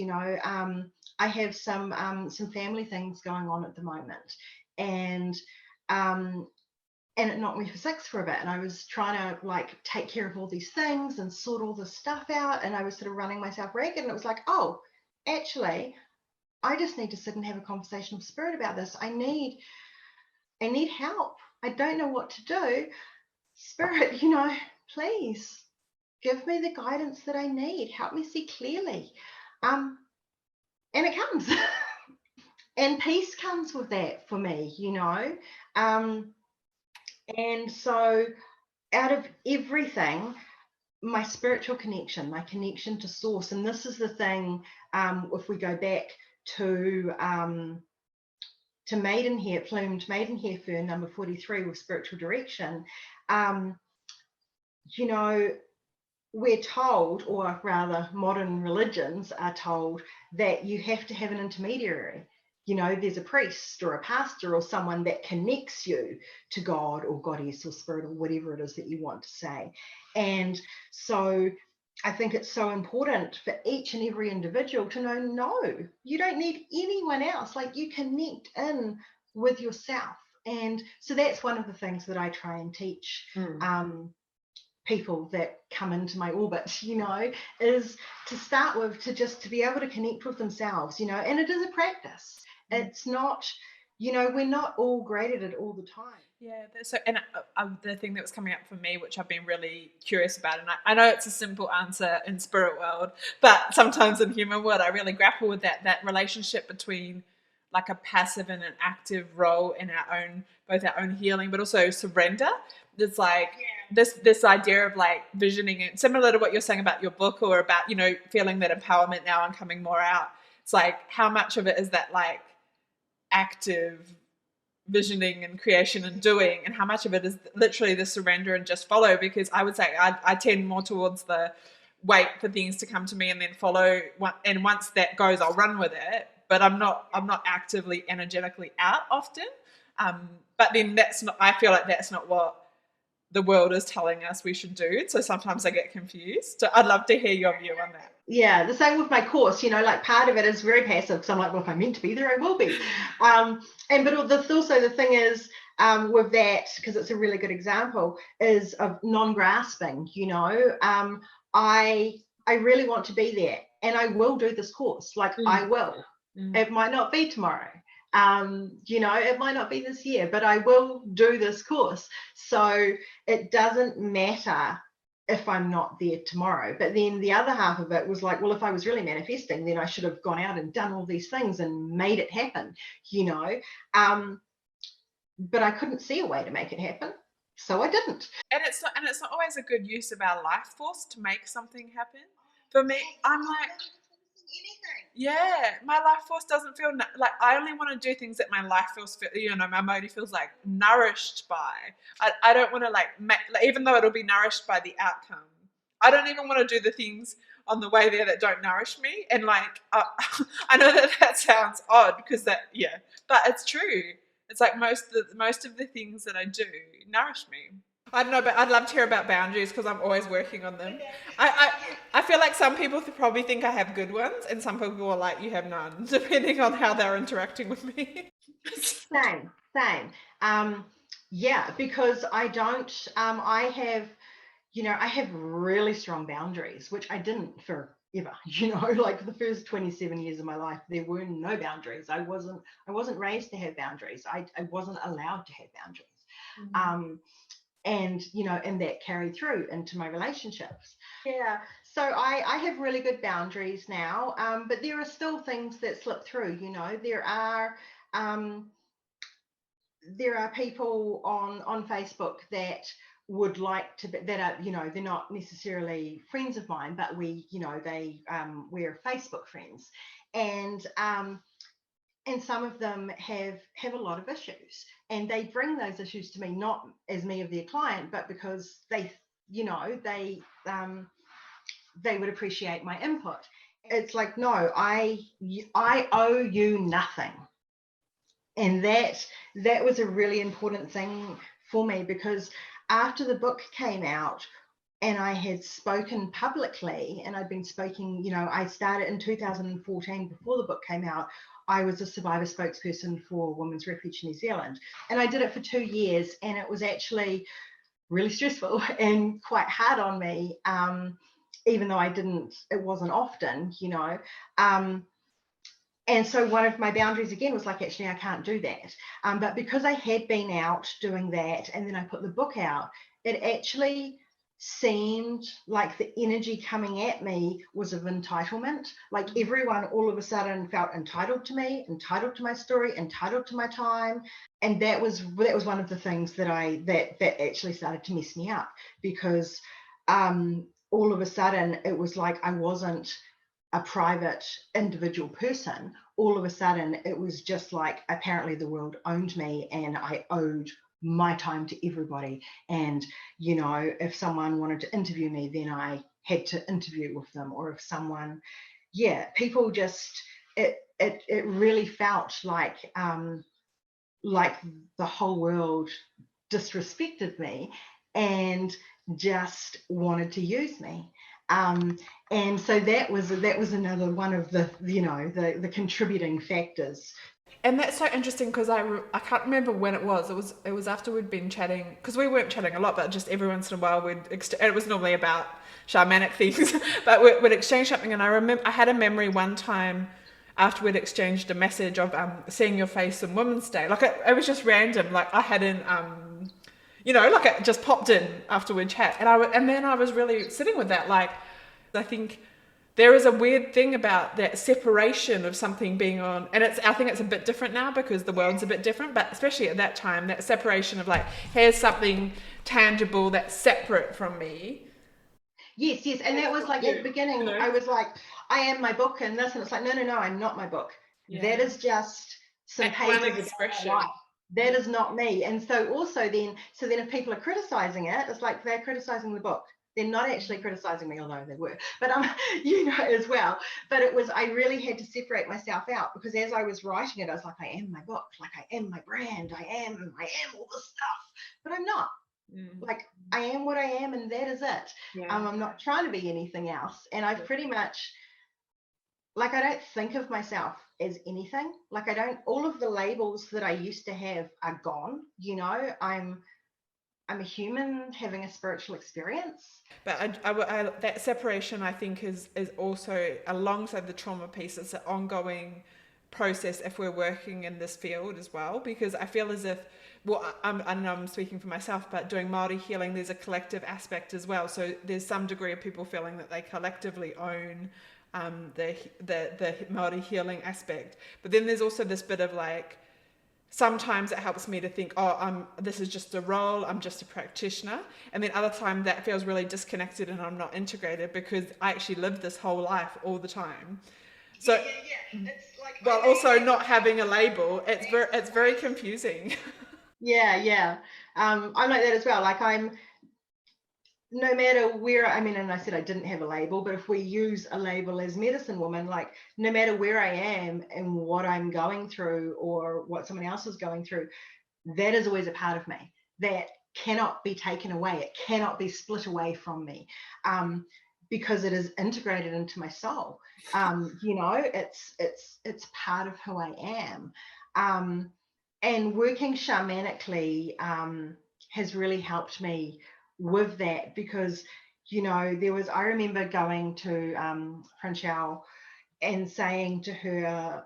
I have some family things going on at the moment, and it knocked me for 6 for a bit, and I was trying to like take care of all these things and sort all this stuff out, and I was sort of running myself ragged, and it was like, oh, actually, I just need to sit and have a conversation with Spirit about this. I need help. I don't know what to do. Spirit, please give me the guidance that I need. Help me see clearly. And it comes. And peace comes with that for me, And so out of everything, my spiritual connection, my connection to source, and this is the thing, if we go back to maidenhair, plumed maidenhair fern number 43 with spiritual direction, we're told, or rather modern religions are told, that you have to have an intermediary. There's a priest or a pastor or someone that connects you to God or goddess or spirit or whatever it is that you want to say. And so I think it's so important for each and every individual to know, no, you don't need anyone else. Like, you connect in with yourself. And so that's one of the things that I try and teach people that come into my orbit, is to start with, to be able to connect with themselves, and it is a practice. It's not, we're not all great at it all the time. Yeah, so, and the thing that was coming up for me, which I've been really curious about, and I know it's a simple answer in spirit world, but sometimes in human world, I really grapple with that relationship between like a passive and an active role in both our own healing, but also surrender. It's like this idea of like visioning it, similar to what you're saying about your book, or about, feeling that empowerment now and coming more out. It's like, how much of it is that like active visioning and creation and doing, and how much of it is literally the surrender and just follow? Because I would say I tend more towards the wait for things to come to me and then follow, and once that goes, I'll run with it, but I'm not actively energetically out often. But then I feel like that's not what the world is telling us we should do. So sometimes I get confused. So I'd love to hear your view on that. Yeah, the same with my course, like part of it is very passive, because I'm like, well, if I'm meant to be there, I will be. But also the thing is, with that, because it's a really good example, is of non-grasping. I really want to be there, and I will do this course. Like, I will. It might not be tomorrow. It might not be this year, but I will do this course. So it doesn't matter if I'm not there tomorrow. But then the other half of it was like, well, if I was really manifesting, then I should have gone out and done all these things and made it happen, but I couldn't see a way to make it happen, so I didn't. And it's not always a good use of our life force to make something happen. For me, I'm like, yeah, my life force doesn't feel like, I only want to do things that my life feels, my body feels like nourished by. I don't want to like even though it'll be nourished by the outcome, I don't even want to do the things on the way there that don't nourish me. And like, I know that sounds odd, because but it's true. It's like most of the things that I do nourish me. I don't know, but I'd love to hear about boundaries, because I'm always working on them. I feel like some people probably think I have good ones, and some people are like, you have none, depending on how they're interacting with me. Same. Yeah, because I don't, I have really strong boundaries, which I didn't forever. Like for the first 27 years of my life, there were no boundaries. I wasn't raised to have boundaries. I wasn't allowed to have boundaries. And that carried through into my relationships. Yeah. So I have really good boundaries now, but there are still things that slip through. There are people on Facebook that would like to, that are, they're not necessarily friends of mine, but we're Facebook friends, and some of them have a lot of issues, and they bring those issues to me, not as me of their client, but because they would appreciate my input. It's like, no, I owe you nothing. And that was a really important thing for me, because after the book came out and I had spoken publicly, and I'd been speaking, I started in 2014. Before the book came out, I was a survivor spokesperson for Women's Refuge New Zealand, and I did it for 2 years, and it was actually really stressful and quite hard on me, even though it wasn't often, and so one of my boundaries again was like, actually, I can't do that. But because I had been out doing that, and then I put the book out, it actually seemed like the energy coming at me was of entitlement. Like, everyone all of a sudden felt entitled to me, entitled to my story, entitled to my time. And that was one of the things that actually started to mess me up, because all of a sudden it was like I wasn't a private individual person. All of a sudden it was just like, apparently the world owned me, and I owed my time to everybody. And if someone wanted to interview me, then I had to interview with them. Or if someone, people just, it really felt like the whole world disrespected me and just wanted to use me. And so that was another one of the, you know, the contributing factors. And that's so interesting because I can't remember when it was. It was after we'd been chatting, because we weren't chatting a lot, but just every once in a while and it was normally about shamanic things, but we'd exchange something. And I remember I had a memory one time after we'd exchanged a message of seeing your face on Women's Day. Like it was just random. Like I hadn't you know, like it just popped in after we'd chat, and then I was really sitting with that. Like I think there is a weird thing about that separation of something being on, and I think it's a bit different now because the world's a bit different, but especially at that time, that separation of like, here's something tangible that's separate from me. Yes, and that was like at the beginning, you know? I was like, I am my book and this, and it's like, no, I'm not my book. Yeah. That is just some pages of my life. That is not me. And so also then if people are criticizing it, it's like they're criticizing the book. They're not actually criticizing me, although they were, but you know, as well. But I really had to separate myself out, because as I was writing it, I was like, I am my book, like I am my brand, I am all this stuff, but I'm not. Like I am what I am, and that is it. Yeah. I'm not trying to be anything else. And I've pretty much, like, I don't think of myself as anything. Like all of the labels that I used to have are gone. You know, I'm a human having a spiritual experience. But I that separation, I think, is also, alongside the trauma piece, it's an ongoing process if we're working in this field as well, because I feel as if, well, I know I'm speaking for myself, but doing Māori healing, there's a collective aspect as well. So there's some degree of people feeling that they collectively own the Māori healing aspect. But then there's also this bit of like, sometimes it helps me to think, this is just a role, I'm just a practitioner. And then other time that feels really disconnected and I'm not integrated, because I actually live this whole life all the time. So, yeah. It's like, well, also not having a label, it's very confusing. Yeah. I'm like that as well. Like no matter where, I mean, and I said I didn't have a label, but if we use a label as medicine woman, like no matter where I am and what I'm going through or what someone else is going through, that is always a part of me that cannot be taken away. It cannot be split away from me, because it is integrated into my soul. You know, it's part of who I am. And working shamanically has really helped me with that, because, you know, I remember going to Franchelle and saying to her,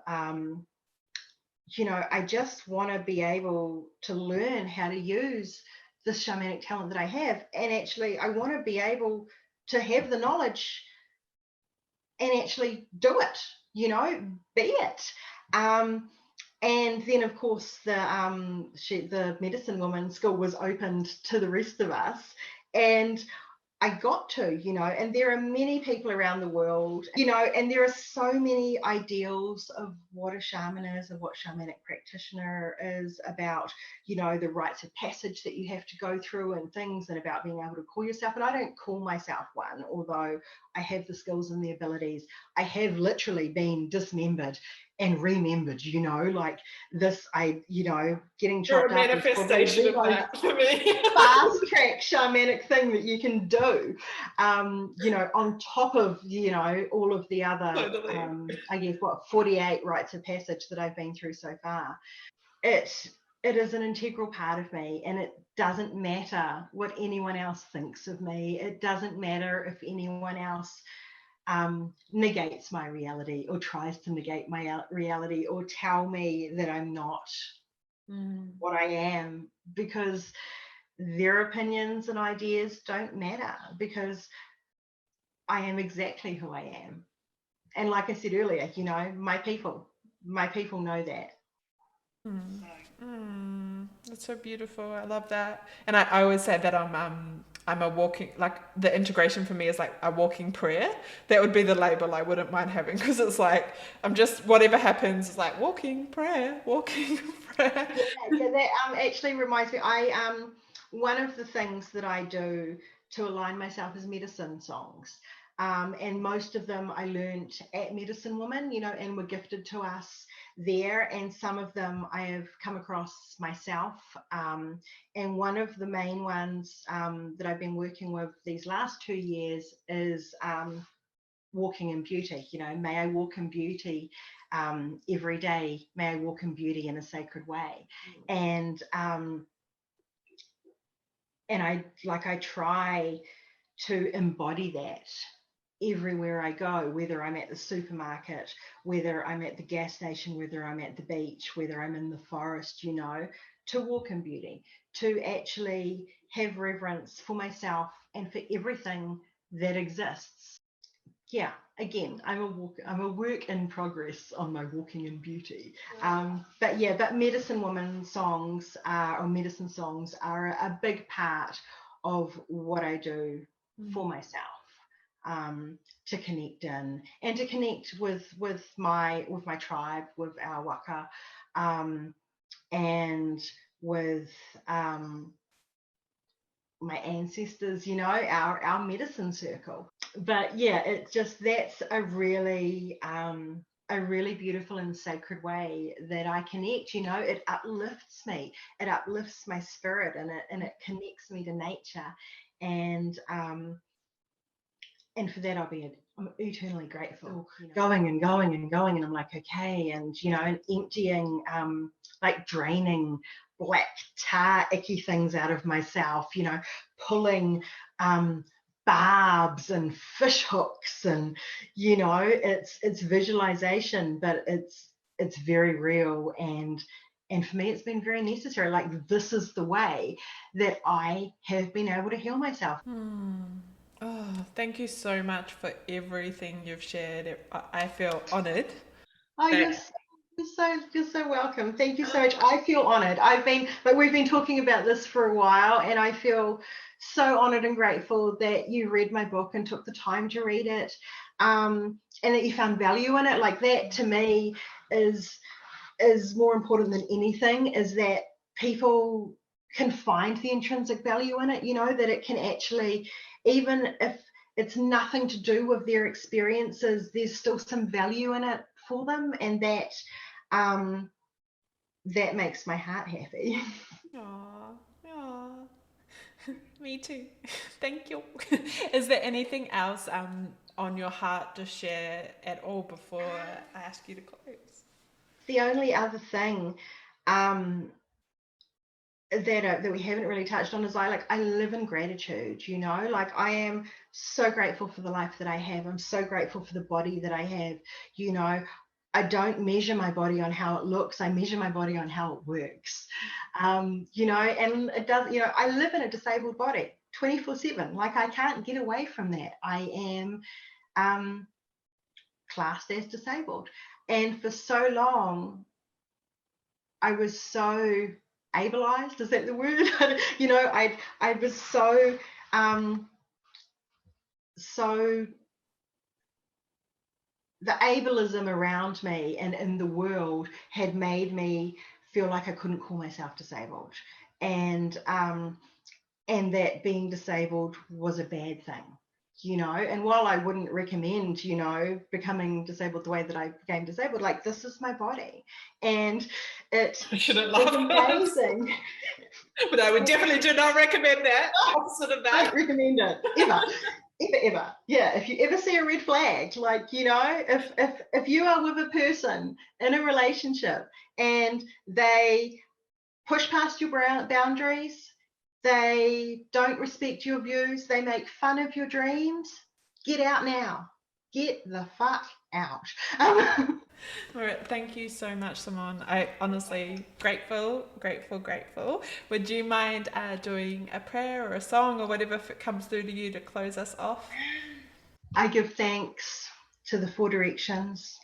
you know, I just want to be able to learn how to use this shamanic talent that I have, and actually I want to be able to have the knowledge and actually do it, you know, be it. And then, of course, the medicine woman school was opened to the rest of us, and I got to, you know, and there are many people around the world, you know, and there are so many ideals of what a shaman is and what shamanic practitioner is about, you know, the rites of passage that you have to go through and things, and about being able to call yourself. And I don't call myself one, although I have the skills and the abilities. I have literally been dismembered and remembered, you know, like this, you know, getting chopped up. You're a manifestation of that for me. Fast track shamanic thing that you can do, you know, on top of, you know, all of the other, totally. I guess, 48 rites of passage that I've been through so far. It is an integral part of me, and it doesn't matter what anyone else thinks of me. It doesn't matter if anyone else negates my reality or tries to negate my reality or tell me that I'm not what I am, because their opinions and ideas don't matter, because I am exactly who I am. And like I said earlier, you know, my people know that. That's so beautiful. I love that. And I always say that I'm a walking, like the integration for me is like a walking prayer. That would be the label I wouldn't mind having, because it's like I'm just, whatever happens, it's like walking prayer. Yeah, that actually reminds me. One of the things that I do to align myself is medicine songs. And most of them I learned at Medicine Woman, you know, and were gifted to us there, and some of them I have come across myself. And one of the main ones that I've been working with these last 2 years is walking in beauty. You know, may I walk in beauty every day. May I walk in beauty in a sacred way. And I try to embody that everywhere I go, whether I'm at the supermarket, whether I'm at the gas station, whether I'm at the beach, whether I'm in the forest, you know, to walk in beauty, to actually have reverence for myself and for everything that exists. Yeah, again, I'm a work in progress on my walking in beauty. But medicine woman songs or medicine songs are a big part of what I do for myself, to connect in and to connect with my tribe, with our waka, and with my ancestors, you know, our medicine circle. But yeah, it's just, that's a really beautiful and sacred way that I connect. You know, it uplifts me, it uplifts my spirit, and it connects me to nature, and for that I'm eternally grateful. You know, going and going and going, and I'm like, okay, and you know, and emptying, like draining black tar icky things out of myself, you know, pulling barbs and fish hooks, and you know, it's visualization, but it's very real, and for me it's been very necessary. Like, this is the way that I have been able to heal myself. Oh, thank you so much for everything you've shared. I feel honoured. Oh, you're so welcome. Thank you so much. I feel honoured. We've been talking about this for a while, and I feel so honoured and grateful that you read my book and took the time to read it, and that you found value in it. Like, that to me is more important than anything, is that people can find the intrinsic value in it, you know, that it can actually, even if it's nothing to do with their experiences, there's still some value in it for them, and that makes my heart happy. Aww. Me too. Thank you. Is there anything else on your heart to share at all before I ask you to close? The only other thing that we haven't really touched on is I live in gratitude, you know, like I am so grateful for the life that I have. I'm so grateful for the body that I have, you know. I don't measure my body on how it looks. I measure my body on how it works, you know, and it does, you know, I live in a disabled body 24/7. Like, I can't get away from that. I am classed as disabled. And for so long, I was so ableized, is that the word? You know, I was so the ableism around me and in the world had made me feel like I couldn't call myself disabled, and that being disabled was a bad thing, you know. And while I wouldn't recommend, you know, becoming disabled the way that I became disabled, like, this is my body, and it is amazing. But I would definitely do not recommend that. Opposite of that. Don't recommend it ever. Yeah, if you ever see a red flag, like, you know, if you are with a person in a relationship and they push past your boundaries, they don't respect your views, they make fun of your dreams, get out now. Get the fuck out. All right, thank you so much, Simonne. I honestly grateful. Would you mind doing a prayer or a song or whatever if it comes through to you to close us off? I give thanks to the four directions.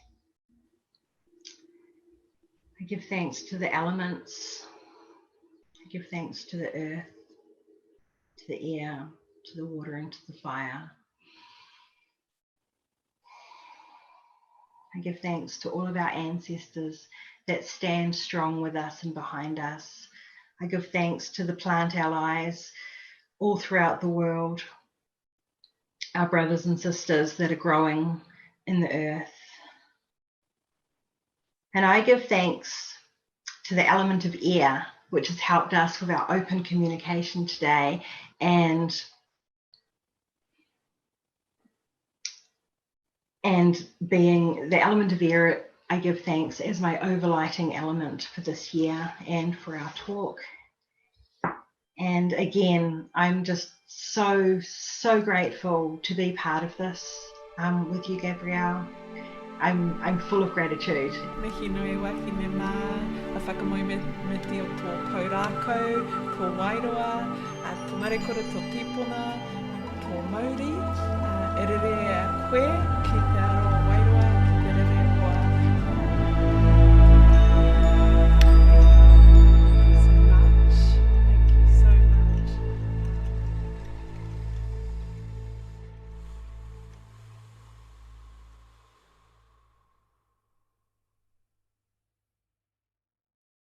I give thanks to the elements. I give thanks to the earth, to the air, to the water, and to the fire. I give thanks to all of our ancestors that stand strong with us and behind us. I give thanks to the plant allies all throughout the world, our brothers and sisters that are growing in the earth. And I give thanks to the element of air, which has helped us with our open communication today, and being the element of air, I give thanks as my overlighting element for this year and for our talk. And again, I'm just so grateful to be part of this with you, Gabrielle. I'm full of gratitude. Mihi nui wahi me mā, a whakamoi me te o tō paurākau, tō wairoa, tō marekura, tō tīpuna, tō mauri, e rere a koe,